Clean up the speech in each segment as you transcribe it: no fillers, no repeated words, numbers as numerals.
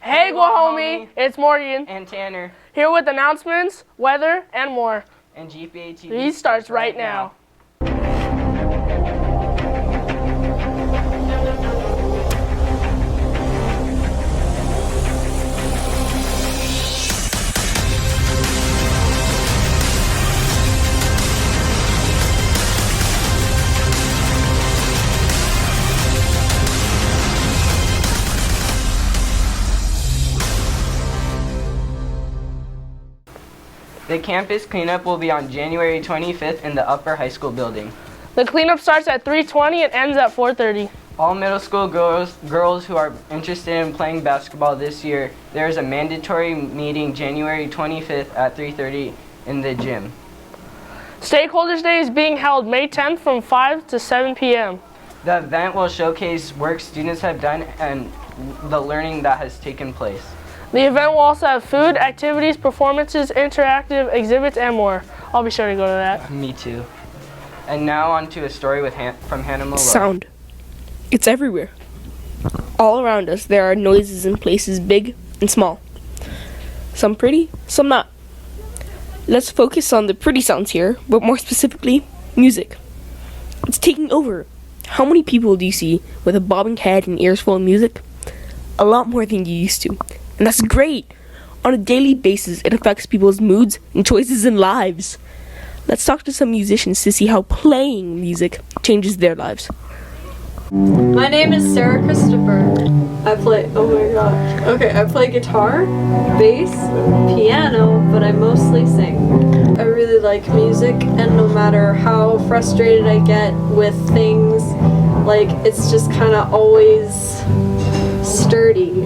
Hey, Guahomie, it's Morgan and Tanner here with announcements, weather, and more. And GPATV TV starts right now. The campus cleanup will be on January 25th in the upper high school building. The cleanup starts at 3:20 and ends at 4:30. All middle school girls who are interested in playing basketball this year, there is a mandatory meeting January 25th at 3:30 in the gym. Stakeholders Day is being held May 10th from 5 to 7 p.m. The event will showcase work students have done and the learning that has taken place. The event will also have food, activities, performances, interactive exhibits, and more. I'll be sure to go to that. Me too. And now on to a story from Hannah Malone. Sound. It's everywhere. All around us there are noises in places big and small. Some pretty, some not. Let's focus on the pretty sounds here, but more specifically, music. It's taking over. How many people do you see with a bobbing head and ears full of music? A lot more than you used to. And that's great. On a daily basis, it affects people's moods and choices in lives. Let's talk to some musicians to see how playing music changes their lives. My name is Sarah Christopher. I play guitar, bass, piano, but I mostly sing. I really like music, and no matter how frustrated I get with things, like, it's just kind of always sturdy.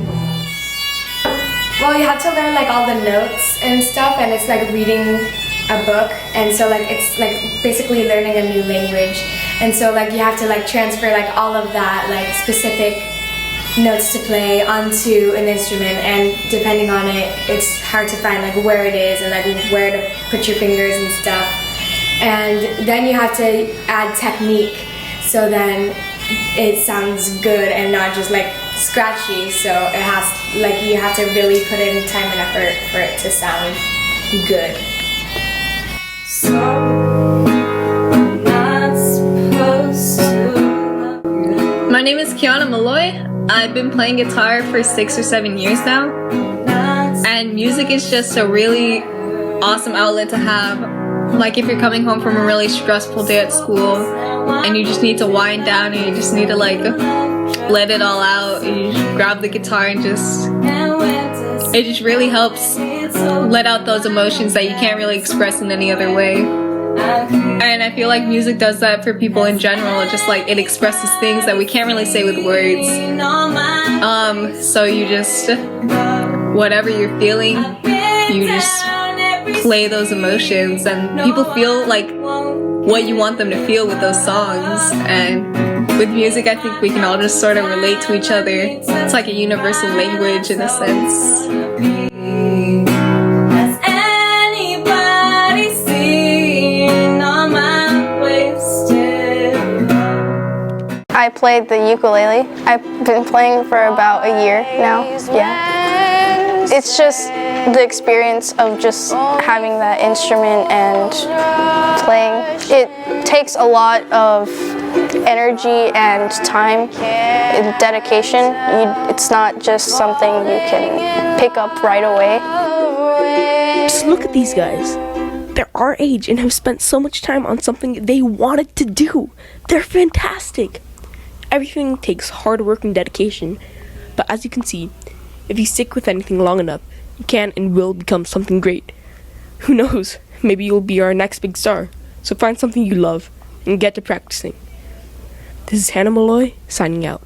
Well, you have to learn like all the notes and stuff, and it's like reading a book, and so like it's like basically learning a new language, and so like you have to like transfer like all of that like specific notes to play onto an instrument, and depending on it, it's hard to find like where it is and like where to put your fingers and stuff, and then you have to add technique, so then it sounds good and not just like scratchy, so it has like you have to really put in time and effort for it to sound good. So I'm not supposed to. My name is Kiana Malloy. I've been playing guitar for 6 or 7 years now, and music is just a really awesome outlet to have. Like if you're coming home from a really stressful day at school and you just need to wind down and you just need to like let it all out, and you just grab the guitar and it just really helps let out those emotions that you can't really express in any other way. And I feel like music does that for people in general. It just like it expresses things that we can't really say with words. So you just, whatever you're feeling, you just play those emotions, and people feel like what you want them to feel with those songs. And with music, I think we can all just sort of relate to each other. It's like a universal language in a sense. Has anybody seen all my wasted love? I played the ukulele. I've been playing for about a year now. Yeah. It's just the experience of just having that instrument and playing. It takes a lot of energy and time and dedication. It's not just something you can pick up right away. Just look at these guys. They're our age and have spent so much time on something they wanted to do. They're fantastic. Everything takes hard work and dedication, but as you can see, if you stick with anything long enough, you can and will become something great. Who knows, maybe you'll be our next big star. So find something you love and get to practicing. This is Hannah Malloy signing out.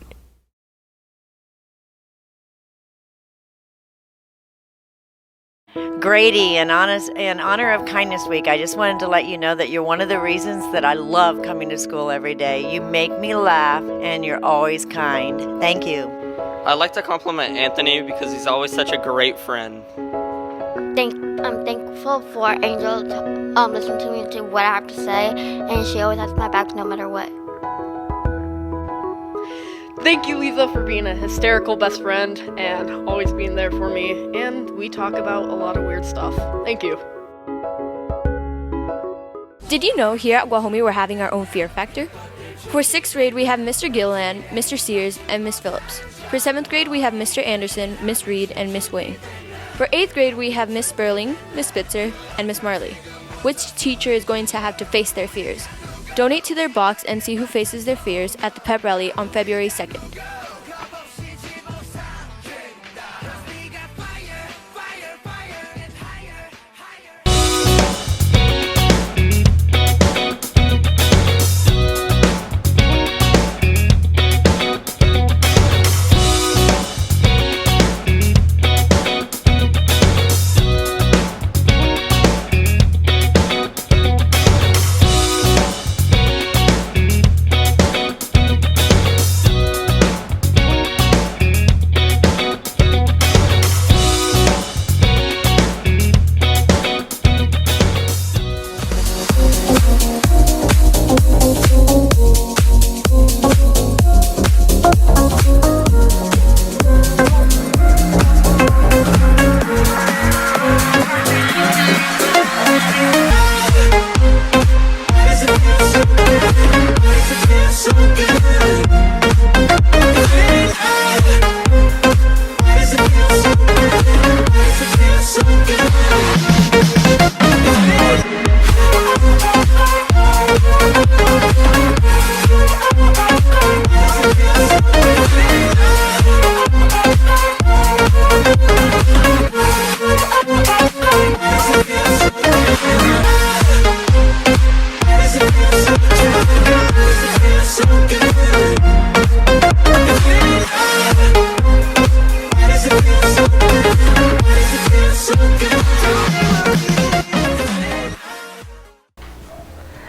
Grady, in honor of Kindness Week, I just wanted to let you know that you're one of the reasons that I love coming to school every day. You make me laugh, and you're always kind. Thank you. I'd like to compliment Anthony because he's always such a great friend. I'm thankful for Angel to listen to me to what I have to say, and she always has my back no matter what. Thank you, Lisa, for being a hysterical best friend and always being there for me. And we talk about a lot of weird stuff. Thank you. Did you know here at Guajomí we're having our own Fear Factor? For 6th grade, we have Mr. Gilliland, Mr. Sears, and Miss Phillips. For 7th grade, we have Mr. Anderson, Miss Reed, and Miss Wayne. For 8th grade, we have Miss Sperling, Miss Spitzer, and Miss Marley. Which teacher is going to have to face their fears? Donate to their box and see who faces their fears at the pep rally on February 2nd.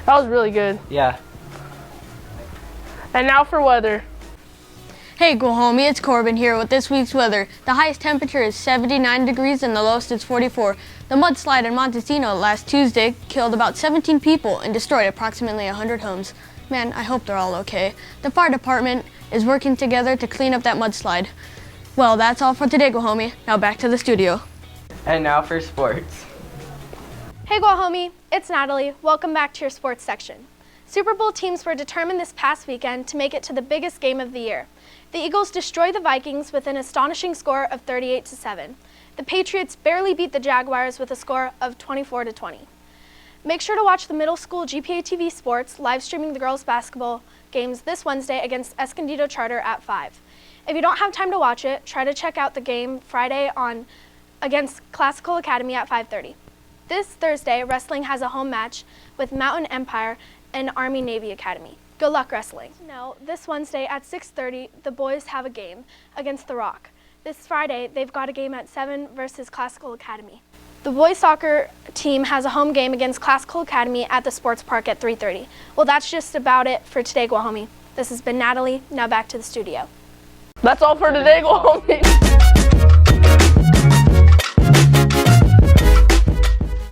That was really good. Yeah. And now for weather. Hey, Guajomí, it's Corbin here with this week's weather. The highest temperature is 79 degrees and the lowest is 44. The mudslide in Montesino last Tuesday killed about 17 people and destroyed approximately 100 homes. Man, I hope they're all okay. The fire department is working together to clean up that mudslide. Well, that's all for today, Guajomí. Now back to the studio. And now for sports. Hey Guajomí, it's Natalie. Welcome back to your sports section. Super Bowl teams were determined this past weekend to make it to the biggest game of the year. The Eagles destroyed the Vikings with an astonishing score of 38-7. The Patriots barely beat the Jaguars with a score of 24-20. Make sure to watch the middle school GPATV Sports live streaming the girls basketball games this Wednesday against Escondido Charter at 5. If you don't have time to watch it, try to check out the game Friday against Classical Academy at 5:30. This Thursday, wrestling has a home match with Mountain Empire and Army Navy Academy. Good luck wrestling. Now, this Wednesday at 6:30, the boys have a game against The Rock. This Friday, they've got a game at 7 versus Classical Academy. The boys soccer team has a home game against Classical Academy at the sports park at 3:30. Well, that's just about it for today, Guajomí. This has been Natalie. Now back to the studio. That's all for today, Guajomí.